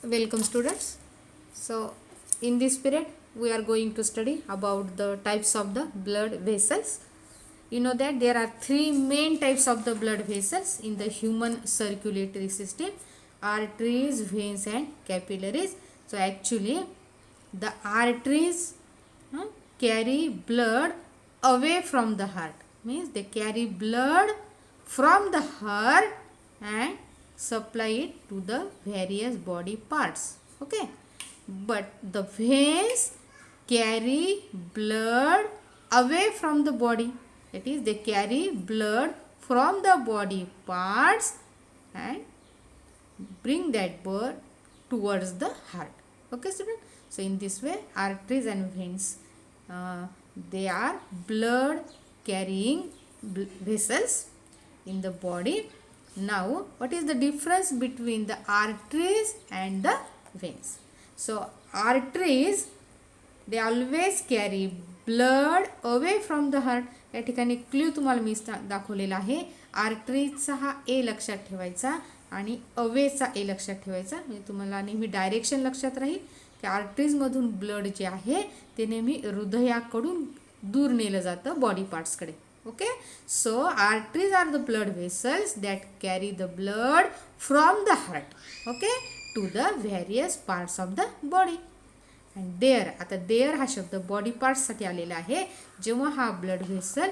Welcome students. So in this period we are going to study about the types of the blood vessels. You know that there are three main types of the blood vessels in the human circulatory system: arteries, veins and capillaries. So actually the arteries carry blood away from the heart, means they carry blood from the heart and supply it to the various body parts. Okay, but the veins carry blood away from the body, that is they carry blood from the body parts and bring that blood towards the heart. Okay student, so in this way arteries and veins, they are blood carrying vessels in the body. Now what is the difference between the arteries and the veins? So arteries, they always carry blood away from the heart. या ठिकाणी clue तुम्हाला मी दाखवलेला आहे. आर्टरीजचा हा ए लक्षात ठेवायचा आणि अवेचा ए लक्षात ठेवायचा, म्हणजे तुम्हाला नेहमी डायरेक्शन लक्षात राहील की आर्टरीजमधून ब्लड जे आहे ते नेहमी हृदयाकडून दूर नेलं जातं body पार्ट्सकडे. Okay, so arteries are the blood vessels that carry the blood from the heart, okay, to the various parts of the body. And there, आता there हा शब्द बॉडी पार्ट्स साठी आलेला आहे. जेव्हा हा ब्लड व्हेसल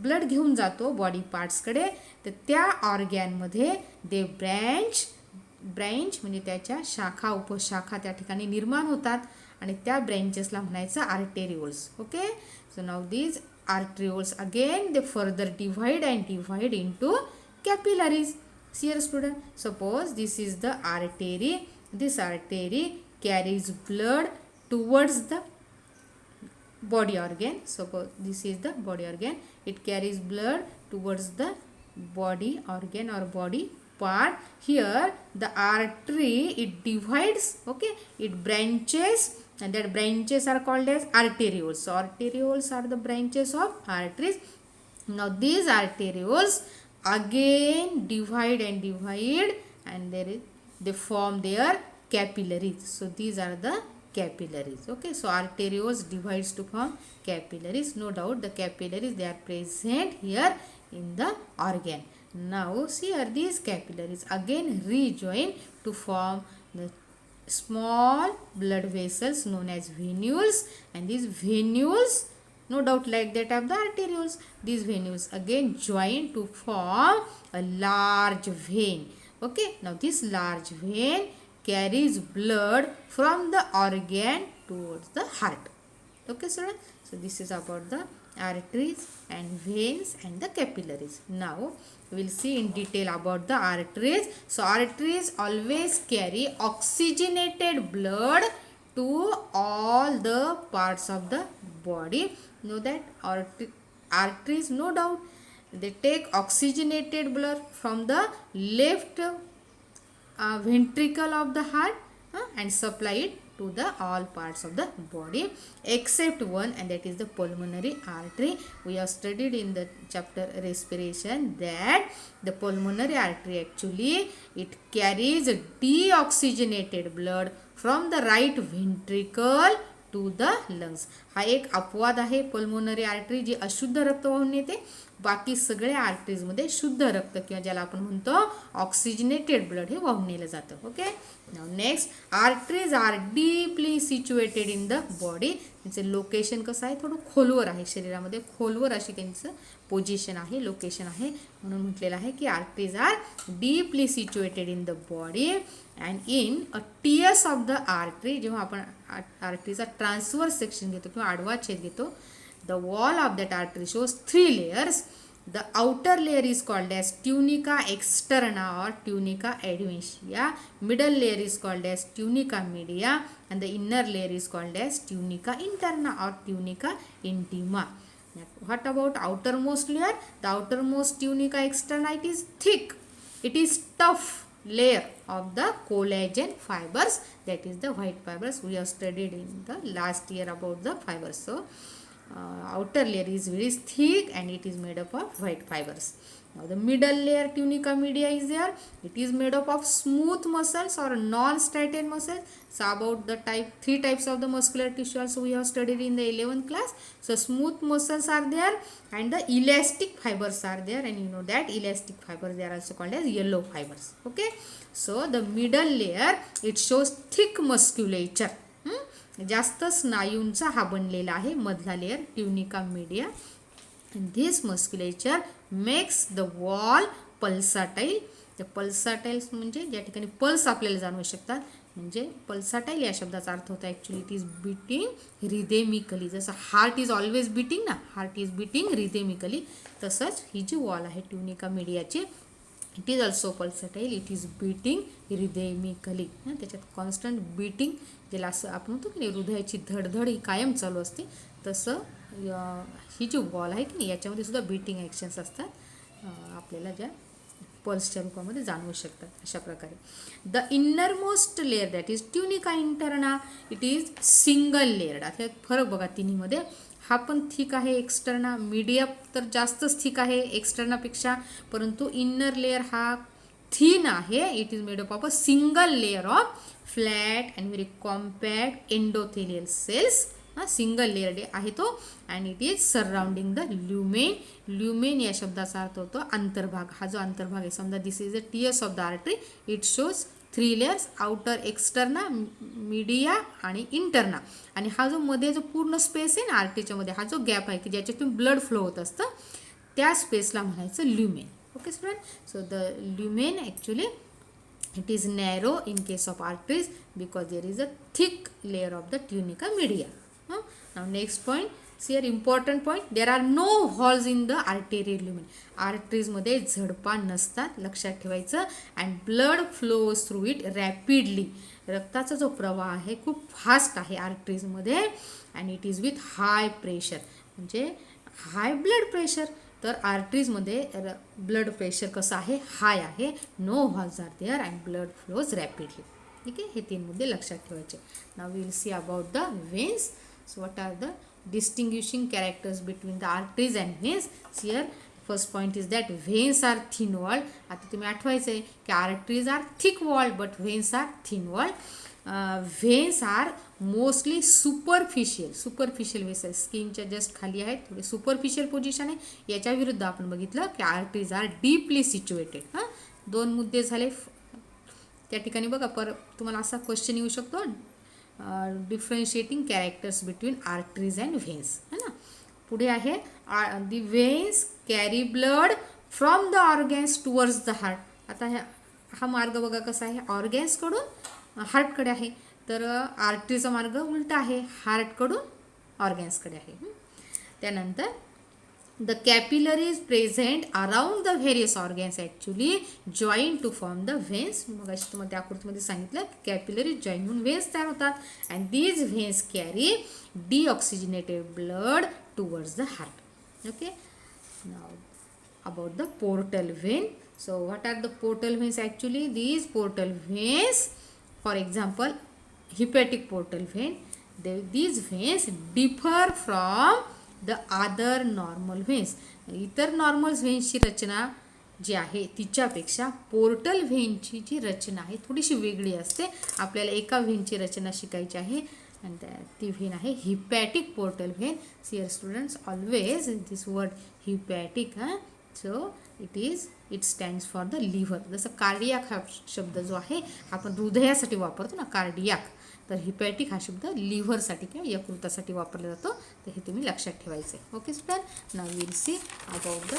ब्लड घेऊन जातो बॉडी पार्ट्सकडे, तर त्या ऑर्गॅनमध्ये दे ब्रँच म्हणजे त्याच्या शाखा उपशाखा त्या ठिकाणी निर्माण होतात आणि त्या ब्रँचेसला म्हणायचं arterioles. Okay, so now these arterioles again they further divide into capillaries. See here student, suppose this is the artery. This artery carries blood towards the body organ. Suppose this is the body organ, it carries blood towards the body organ or body part. Here the artery, it divides, okay, it branches, and that branches are called as arterioles. So arterioles are the branches of arteries. Now these arterioles again divide and they form their capillaries. So these are the capillaries. Okay, so arterioles divides to form capillaries. No doubt the capillaries, they are present here in the organ. Now see here, these capillaries again rejoin to form the small blood vessels known as venules, and these venules, no doubt like that of the arterioles, these venules again join to form a large vein. Okay, now this large vein carries blood from the organ towards the heart. Okay students, so this is about the arteries and veins and the capillaries. Now we will see in detail about the arteries. So arteries always carry oxygenated blood to all the parts of the body. Know that arteries, no doubt, they take oxygenated blood from the left ventricle of the heart and supply it to the all parts of the body except one, and that is the pulmonary artery. We have studied in the chapter respiration that the pulmonary artery actually it carries deoxygenated blood from the right ventricle to the lungs. हा एक अपवाद आहे. Pulmonary artery जी अशुद्ध रक्त वाहून नेते, बाकी सगळ्या आर्टरीजमध्ये शुद्ध रक्त किंवा ज्याला आपण म्हणतो ऑक्सिजनेटेड ब्लड हे वाहून नेलं जातं. Okay, now next, arteries are deeply situated in the body. त्यांचं लोकेशन कसं आहे, थोडं खोलवर आहे, शरीरामध्ये खोलवर अशी त्यांचं पोझिशन आहे, लोकेशन आहे, म्हणून म्हटलेलं आहे की arteries are deeply situated in the body and in a TS of the artery. जेव्हा आपण आर्टरीचा ट्रान्सवर्स सेक्शन घेतो किंवा आडवा छेद घेतो, the wall of that artery shows 3 layers. The outer layer is called as tunica externa or tunica adventitia. Middle layer is called as tunica media, and the inner layer is called as tunica interna or tunica intima. What about outermost layer? The outermost tunica externa, it is thick, it is tough layer of the collagen fibers, that is the white fibers. We have studied in the last year about the fibers. So outer layer is very thick and it is made up of white fibers. Now the middle layer tunica media is there. It is made up of smooth muscles or non-straitened muscles. So about the three types of the muscular tissue also we have studied in the 11th class. So smooth muscles are there and the elastic fibers are there, and you know that elastic fibers, they are also called as yellow fibers. Okay. So the middle layer, it shows thick musculature. जास्त स्नायूंचा हा बनलेला आहे मधला layer tunica media. This musculature makes the wall pulsatile. The pulsatiles म्हणजे ज्या ठिकाणी pulse आपल्याला जाणवू शकतात, म्हणजे पल्साटाईल या शब्दाचा अर्थ होता actually it is beating rhythmically. जसं हार्ट इज ऑलवेज बीटिंग ना, हार्ट इज बीटिंग रिदेमिकली, तसंच ही जी वॉल आहे ट्युनिका मीडियाची, it is also pulsatile, it is beating rhythmically. त्याच्यात कॉन्स्टंट बीटिंग, ज्याला असं आपण म्हणतो की नाही हृदयाची धडधड ही कायम चालू असते, तसं ही जी वॉल आहे की नाही याच्यामध्ये सुद्धा बीटिंग ॲक्शन्स असतात, आपल्याला ज्या पल्सच्या रूपामध्ये जाणवू शकतात. अशा प्रकारे the inner most layer that is tunica interna, it is single layered. आता फरक बघा तिन्हीमध्ये. हा पण थिक आहे एक्सटर्ना, मीडिया तर जास्तच थिक आहे एक्सटर्नापेक्षा, परंतु इन्नर लेअर हा थिन आहे. It is made up of a single layer of flat and very compact endothelial cells. Single layer आहे तो, and it is surrounding the lumen. Lumen या शब्दाचा अर्थ होतो अंतर्भाग. हा जो अंतर्भाग आहे, समजा this is a TS of the artery, it shows 3 layers, outer externa, media आणि इंटरना. आणि हा जो मध्ये जो पूर्ण स्पेस आहे ना आर्टरीच्या मध्ये, हा जो गॅप आहे की ज्याच्यातून ब्लड फ्लो होत असतं, त्या स्पेसला म्हणायचं lumen. Okay student. So the lumen actually it is narrow in case of arteries because there is a thick layer of the tunica media. Now next point, see here important point, there are no holes in the arterial lumen. arteries मध्ये झडपा नसतात, लक्षात ठेवायचं. and blood flows through it rapidly. रक्ताचा जो प्रवाह आहे खूप fast आहे arteries मध्ये, and it is with high pressure, म्हणजे हाय ब्लड प्रेशर. तर आर्टरीजमध्ये ब्लड प्रेशर कसं आहे, हाय आहे. No holes are there and blood flows rapidly. ठीक आहे, हे 3 मुद्दे लक्षात ठेवायचे. Now will see about the veins. So what are the distinguishing characters between the arteries and veins. Here first point is that veins are thin walled. आता तुम्ही आठवायचं आहे की arteries are thick walled but veins are thin walled. Veins are mostly superficial vessel, स्किनच्या just खाली आहेत, थोडे superficial position आहे. याच्या विरुद्ध आपण बघितलं की आर्टरीज आर डीपली सिच्युएटेड. 2 मुद्दे झाले त्या ठिकाणी. बघा तुम्हाला असा क्वेश्चन येऊ शकतो, differentiating characters between arteries and veins, है ना. पुढे आहे the veins carry blood from the organs towards the heart. आता हा मार्ग बघा कसा आहे, ऑर्गन्सकडून हार्टकडे आहे, तर आर्टरीचा मार्ग उलटा आहे, हार्टकडून ऑर्गन्सकडे आहे. त्यानंतर the capillaries present around the various organs actually join to form the veins. मग अशी तुम्हाला त्या आकृतीमध्ये सांगितलं कॅपिलरीज जॉईन होऊन व्हेन्स तयार होतात, and these व्हेन्स carry deoxygenated blood towards the heart. Okay. Now about the portal when. So what are the portal veins actually? These portal veins, for example, hepatic portal vein, these veins differ from the other normal veins. इतर normal व्हेन्सची रचना जी आहे तिच्यापेक्षा portal व्हेनची जी रचना आहे थोडीशी वेगळी असते. आपल्याला एका व्हेनची रचना शिकायची आहे, आणि ती व्हेन आहे hepatic portal vein. Dear students, always this word hepatic. So it stands for the liver. जसं कार्डियाक हा शब्द जो आहे आपण हृदयासाठी वापरतो ना, कार्डियाक, तर हिपॅटिक हा शब्द लिव्हरसाठी किंवा यकृतासाठी वापरला जातो. तर हे तुम्ही लक्षात ठेवायचं आहे. Okay student. Now will see about the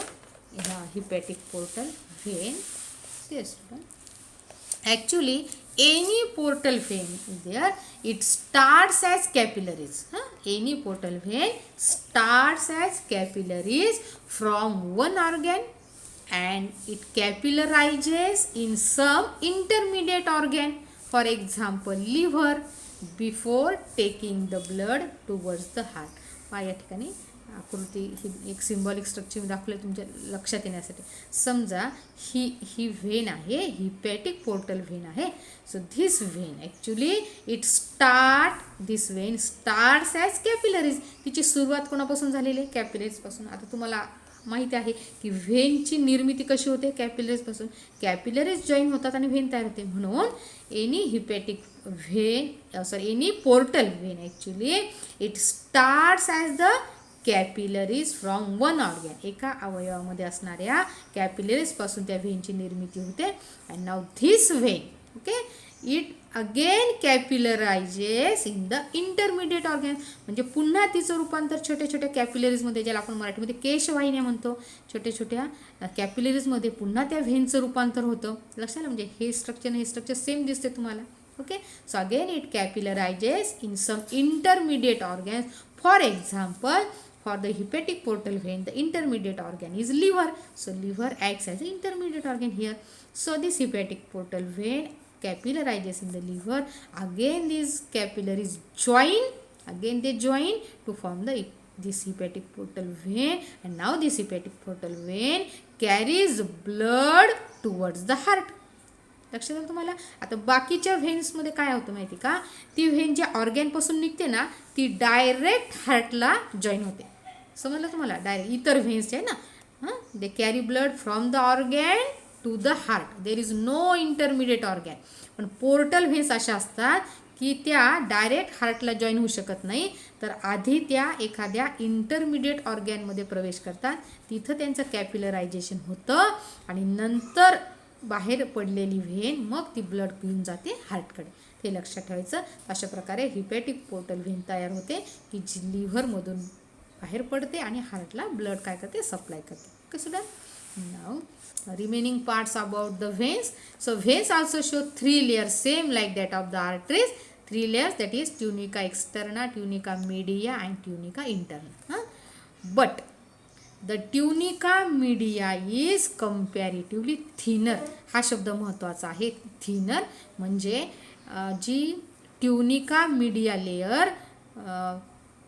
hepatic portal vein. ते student actually any portal vein is there, it starts as capillaries. Any portal vein starts as capillaries from one organ and it capillarizes in some intermediate organ, for example liver, before taking the blood towards the heart. या ठिकाणी आकृती ही एक symbolic structure दाखवलं तुमच्या लक्षात येण्यासाठी. समजा he when आहे, हिपॅटिक पोर्टल व्हेन आहे. So this when actually this when starts as capillaries. तिची सुरुवात कोणापासून झालेली आहे, कॅपिलरीजपासून. आता तुम्हाला माहिती आहे की व्हेनची निर्मिती कशी होते कॅपिलरीजपासून. कॅपिलरीज जॉईन होतात आणि व्हेन तयार होते. म्हणून any hepatic vein any portal vein actually it starts as the capillaries from one organ. एका अवयवामध्ये असणाऱ्या कॅपिलरीजपासून त्या व्हेनची निर्मिती होते. And now this vein okay it again capillarizes in the intermediate organ. म्हणजे पुन्हा तिचं रूपांतर छोट्या छोट्या कॅपिलरीजमध्ये, ज्याला आपण मराठीमध्ये केशवाहिन्या म्हणतो, छोट्या छोट्या कॅपिलरीजमध्ये पुन्हा त्या व्हेनचं रूपांतर होतं. लक्षात आलं. म्हणजे हे स्ट्रक्चर सेम दिसते तुम्हाला. Okay so again it capillarizes in some intermediate organs. For example, for the hepatic portal vein the intermediate organ is liver, so liver acts as an intermediate organ here. So this hepatic portal vein capillarizes in the liver. Again these capillaries join, again they join to form this hepatic portal vein, and now this hepatic portal vein carries blood towards the heart. लक्षात आलं तुम्हाला. आता बाकीच्या व्हेन्समध्ये काय होतं माहिती का, ती व्हेन ज्या ऑर्गॅनपासून निघते ना ती डायरेक्ट हार्टला जॉईन होते. समजलं तुम्हाला. डायरेक्ट इतर व्हेन्स आहे ना, they carry blood from the organ to the heart. There is no intermediate organ. पण पोर्टल व्हेन्स अशा असतात की त्या डायरेक्ट हार्टला जॉईन होऊ शकत नाही, तर आधी त्या एखाद्या इंटरमिडिएट ऑर्गॅनमध्ये प्रवेश करतात. तिथं त्यांचं कॅपिलरायझेशन होतं आणि नंतर बाहेर पडलेली व्हेन मग ती ब्लड पिऊन जाते हार्टकडे. ते लक्षात ठेवायचं. अशा प्रकारे हिपॅटिक पोर्टल व्हेन तयार होते की जी लिव्हरमधून बाहेर पडते आणि हार्टला ब्लड काय करते, सप्लाय करते. Okay student. Now remaining parts about the veins. So व्हेन्स also show 3 layers same like that of the arteries. 3 layers that is tunica externa, tunica media and tunica interna. But the tunica media is comparatively thinner. हा शब्द महत्त्वाचा आहे. Thinner म्हणजे जी tunica media layer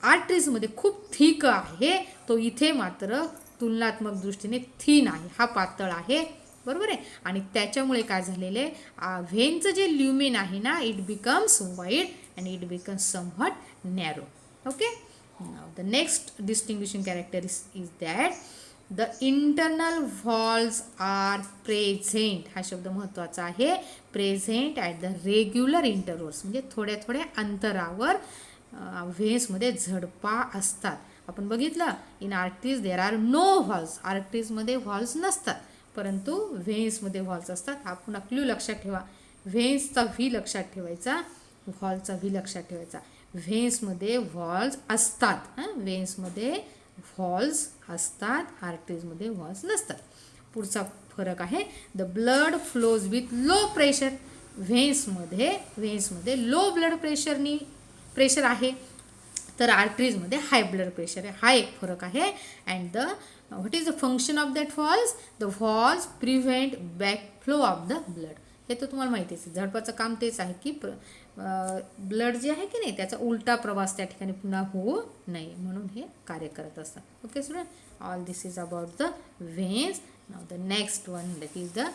आर्टरीजमध्ये खूप thick आहे, तो इथे मात्र तुलनात्मक दृष्टीने थिन आहे. हा पातळ आहे. बरोबर आहे. आणि त्याच्यामुळे काय झालेलं आहे, व्हेनचं जे ल्युमेन आहे ना it becomes wide and it becomes somewhat narrow. Okay. Now the next distinguishing character is that the internal valves are present. हा शब्द महत्त्वाचा आहे. Present at the regular intervals. म्हणजे थोड्या थोड्या अंतरावर व्हेन्समध्ये झडपा असतात. आपण बघितलं in arteries there are no valves. आर्टरीजमध्ये व्हॉल्व्स नसतात, परंतु व्हेन्समध्ये व्हॉल्व्स असतात. हा पुन्हा क्ल्यू लक्षात ठेवा. व्हेन्सचा व्ही लक्षात ठेवायचा, व्हॉल्वचा व्ही लक्षात ठेवायचा. व्हेन्समध्ये व्हॉल्व्स असतात, व्हेन्समध्ये व्हॉल्व्स असतात, आर्टरीजमध्ये व्हॉल्व्स नसतात. पुढचा फरक आहे the blood flows with low pressure. व्हेन्समध्ये लो ब्लड प्रेशर आहे, तर आर्टरीजमध्ये हाय ब्लड प्रेशर आहे. हा एक फरक आहे. And the what is the function of that valves. The valves prevent backflow of the blood. हे तर तुम्हाला माहितीच आहे. झडपाचं काम तेच आहे की ब्लड जे आहे की नाही त्याचा उलटा प्रवास त्या ठिकाणी पुन्हा होऊ नये म्हणून हे कार्य करत असतात. Okay student. All this is about the व्हेन्स. Now the next one that is the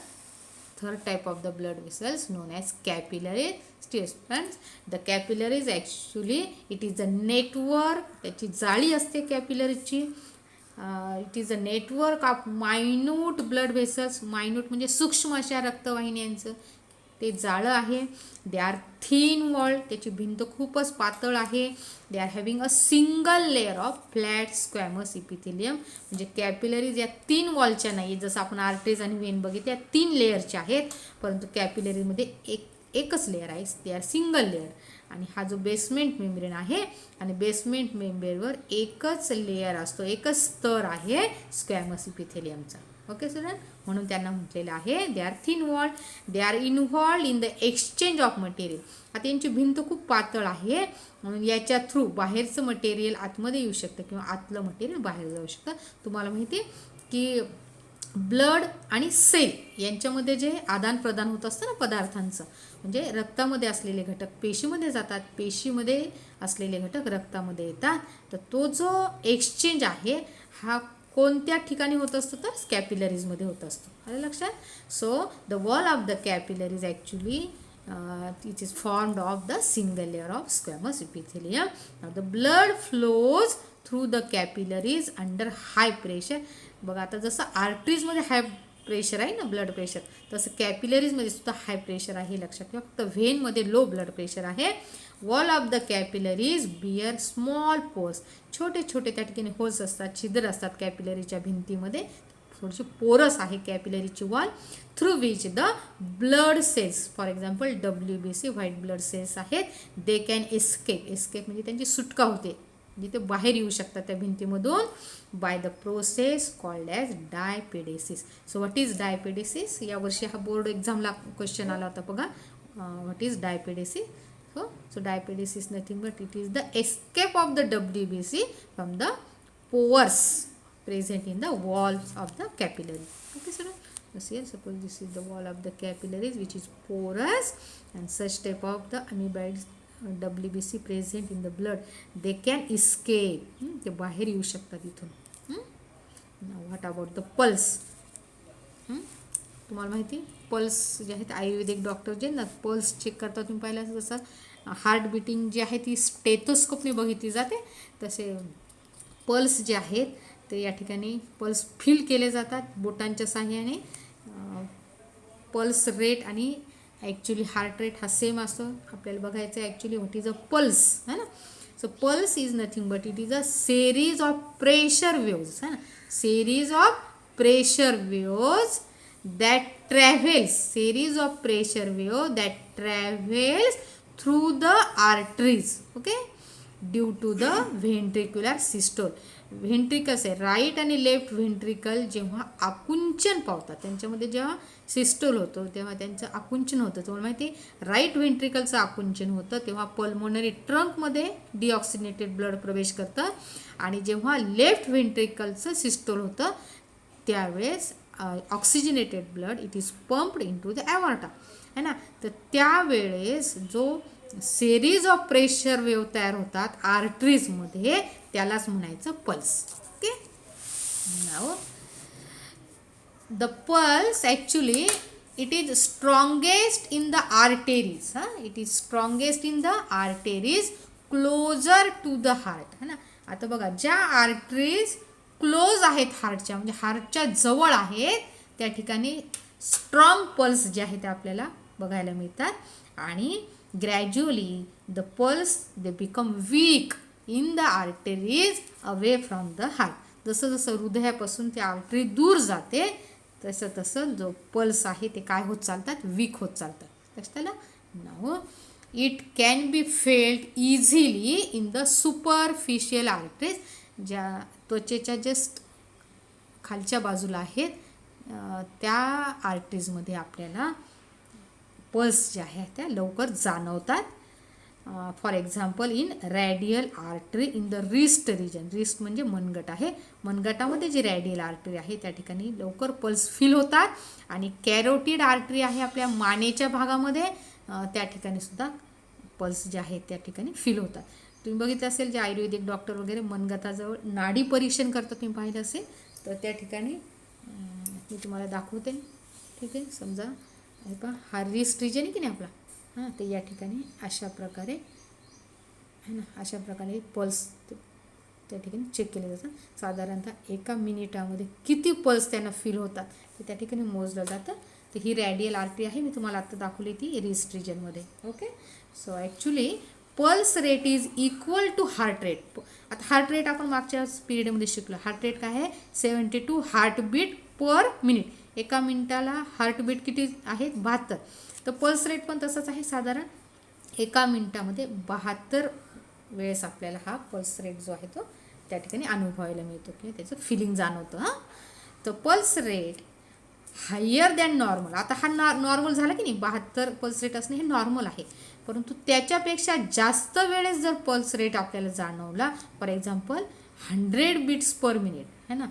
third type of the blood vessels known as capillaries. Students, the capillaries actually it is a network. त्याची जाळी असते कॅपिलरीची. It is a network of minute blood vessels. Minute म्हणजे सूक्ष्म अशा रक्तवाहिन्यांचं ते जाळं आहे. They are thin wall. त्याची भिंत खूपच पातळ आहे. They are having a single layer of flat squamous epithelium. म्हणजे कॅपिलरीज या 3 वॉलच्या नाही, जसं आपण आर्टरीज आणि व्हेन बघितले 3 लेअरच्या आहेत, परंतु कॅपिलरीमध्ये एकच लेअर आहे. They R single layer. आणि हा जो बेसमेंट मेम्ब्रेन आहे आणि बेसमेंट मेम्ब्रेनवर एकच लेअर असतो, एकच स्तर आहे स्क्वॅमस इपिथेलियमचा. Okay student. म्हणून त्यांना म्हटलेलं आहे they are thin walled. They are involved in the exchange of material. आता यांची भिंत खूप पातळ आहे म्हणून याच्या थ्रू बाहेरचं मटेरियल आतमध्ये येऊ शकतं किंवा आतलं मटेरियल बाहेर जाऊ शकतं. तुम्हाला माहिती आहे की ब्लड आणि सेल यांच्यामध्ये जे आदान प्रदान होत असतं ना पदार्थांचं, म्हणजे रक्तामध्ये असलेले घटक पेशीमध्ये जातात, पेशीमध्ये असलेले घटक रक्तामध्ये येतात. तर तो जो एक्सचेंज आहे हा कोणत्या ठिकाणी होत असतो, तर कॅपिलरीजमध्ये होत असतो. आलं लक्षात. So the wall of the capillaries actually it is formed of the single layer of squamous epithelium. Now the blood flows through the capillaries under high pressure. बघा आता जसं आर्टरीजमध्ये हाय प्रेशर आहे ना ब्लड प्रेशर, तसं कॅपिलरीजमध्ये सुद्धा high pressure आहे, लक्षात ठेवा. फक्त व्हेनमध्ये लो ब्लड प्रेशर आहे. Wall of the capillaries bear small pores, छोटे छोटे त्या ठिकाणी होल्स असतात, छिद्र असतात कॅपिलरीच्या भिंतीमध्ये, थोडीशी पोरस आहे कॅपिलरीची wall, through which the blood cells, for example WBC white blood cells आहेत, दे कॅन एस्केप. एस्केप म्हणजे त्यांची सुटका होते, म्हणजे ते बाहेर येऊ शकतात त्या भिंतीमधून, by the process called as diapedesis. So what is diapedesis? यावर्षी हा बोर्ड एक्झामला क्वेश्चन आला होता बघा. What is diapedesis? So diapetes is nothing but it is the escape of the WBC from the pores present in the walls of the capillary. Okay, so now here suppose this is the wall of the capillaries which is porous, and such type of the amoeboids WBC present in the blood, they can escape. ते बाहेर येऊ शकतात इथून. Now what about the pulse? तुम्हाला माहिती pulse जे आहेत आयुर्वेदिक doctor जे ना पल्स चेक करतात, तुम्ही पाहिलं जसं हार्ट बिटिंग जी आहे ती स्टेथोस्कोपने बघितली जाते, तसे पल्स जे आहेत ते या ठिकाणी पल्स फील केले जातात बोटांच्या साहाय्याने. पल्स रेट आणि ॲक्च्युली हार्ट रेट हा सेम असतो. आपल्याला बघायचं आहे actually what is a pulse, है ना. So pulse is nothing but it is a series of pressure waves, है ना, series of pressure waves that travels, series of pressure wave that travels through the arteries, okay, due to the ventricular systole. व्हेंट्रिकल्स आहे right आणि left ventricle जेव्हा आकुंचन पावतात, त्यांच्यामध्ये जेव्हा systole होतो तेव्हा त्यांचं आकुंचन होतं. तुम्हाला माहिती आहे राईट व्हेंट्रिकलचं आकुंचन होतं तेव्हा पल्मोनरी ट्रंकमध्ये डिऑक्सिनेटेड ब्लड प्रवेश करतं, आणि जेव्हा लेफ्ट व्हेंट्रिकलचं सिस्टोल होतं त्यावेळेस oxygenated blood it is pumped into the aorta, है ना. तर त्यावेळेस जो सेरीज ऑफ प्रेशर वेव्ह तयार होतात आर्टरीजमध्ये त्यालाच म्हणायचं pulse. Okay, now the pulse actually it is strongest in the arteries. It is strongest in the arteries closer to the heart, है ना. आता बघा ज्या आर्टरीज क्लोज आहेत हार्टच्या, म्हणजे हार्टच्या जवळ आहेत, त्या ठिकाणी स्ट्रॉंग पल्स जे आहेत ते आपल्याला बघायला मिळतात, आणि gradually the pulse they become weak in the arteries away from the heart. जसं जसं हृदयापासून ते आर्टरी दूर जाते तसं तसं जो पल्स आहे ते काय होत चालतात, वीक होत चालतात. लक्षात आलं. Now it can be failed easily in the superficial arteries, ज्या त्वचेच्या जस्ट खालच्या बाजूला आहेत त्या आर्टरीजमध्ये आपल्याला पल्स ज्या आहेत त्या लवकर जाणवतात. For example in radial artery in the wrist region. Wrist म्हणजे मनगट आहे, मनगटामध्ये जी रॅडियल आर्टरी आहे त्या ठिकाणी लवकर पल्स फील होतात, आणि कॅरोटिड आर्टरी आहे आपल्या मानेच्या भागामध्ये, त्या ठिकाणी सुद्धा पल्स जे आहेत त्या ठिकाणी फील होतात. तुम्ही बघितलं असेल जे आयुर्वेदिक डॉक्टर वगैरे मनगटाजवळ नाडी परीक्षण करतात, तुम्ही पाहिलं असेल तर त्या ठिकाणी मी तुम्हाला दाखवते. ठीक आहे, समजा हे पहा हा रिस्ट रिजन आहे की नाही आपला, ते या ठिकाणी अशा प्रकारे है ना, अशा प्रकारे पल्स त्या ठिकाणी चेक केले जातात. साधारणतः एका मिनिटामध्ये किती पल्स त्यांना फील होतात ते त्या ठिकाणी मोजलं जातं. तर ही रॅडियल आर्टरी आहे, मी तुम्हाला आता दाखवली ती रिस्ट रिजनमध्ये. Okay, so actually pulse rate is equal to heart rate. आता हार्ट रेट आपण मागच्या पिरियडमध्ये शिकलो. हार्ट रेट काय आहे, 72 हार्टबीट पर मिनिट. एका मिनिटाला हार्टबीट किती आहेत, 72. तर पल्स रेट पण तसंच आहे, साधारण एका मिनिटामध्ये 72 वेळेस आपल्याला हा पल्स रेट जो आहे तो त्या ठिकाणी अनुभवायला मिळतो किंवा त्याचं फिलिंग जाणवतं. तर pulse rate higher than normal. आता हा नॉर्मल झाला की नाही, 72 पल्स रेट असणे हे नॉर्मल आहे, परंतु त्याच्यापेक्षा जास्त वेळेस जर पल्स रेट आपल्याला जाणवला, for example 100 beats per minute, है ना.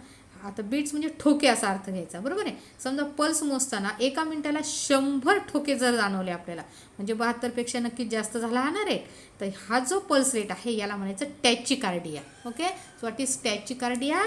आता बीट्स म्हणजे ठोके असा अर्थ घ्यायचा, बरोबर आहे. समजा पल्स मोजताना एका मिनिटाला 100 ठोके जर जाणवले आपल्याला, म्हणजे 72 पेक्षा नक्कीच जास्त झाला हा ना रेट. तर हा जो पल्स रेट आहे याला म्हणायचं tachycardia. Okay, so what is tachycardia?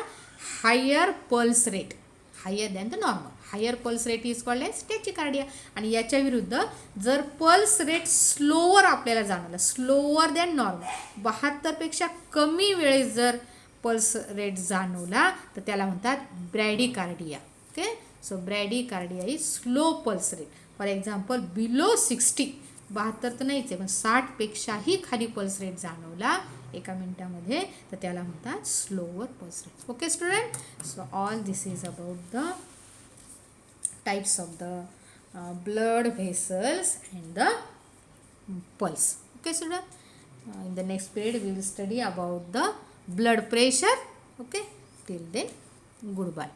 Higher pulse rate, higher than the normal. Higher pulse rate is called as tachycardia. आणि याच्या विरुद्ध जर पल्स रेट स्लोअर आपल्याला जाणवला, स्लोअर दॅन नॉर्मल, 72 पेक्षा कमी वेळेस जर पल्स रेट जाणवला तर त्याला म्हणतात bradycardia. Okay, so bradycardia is slow pulse rate. For example below 60, 72 तर नाहीच आहे पण 60पेक्षाही खाली पल्स रेट जाणवला एका मिनिटामध्ये तर त्याला म्हणतात slower pulse rate. Okay student, so all this is about the types of the blood vessels and the pulse. Okay student, in the next period we will study about the blood pressure. Okay, till then goodbye.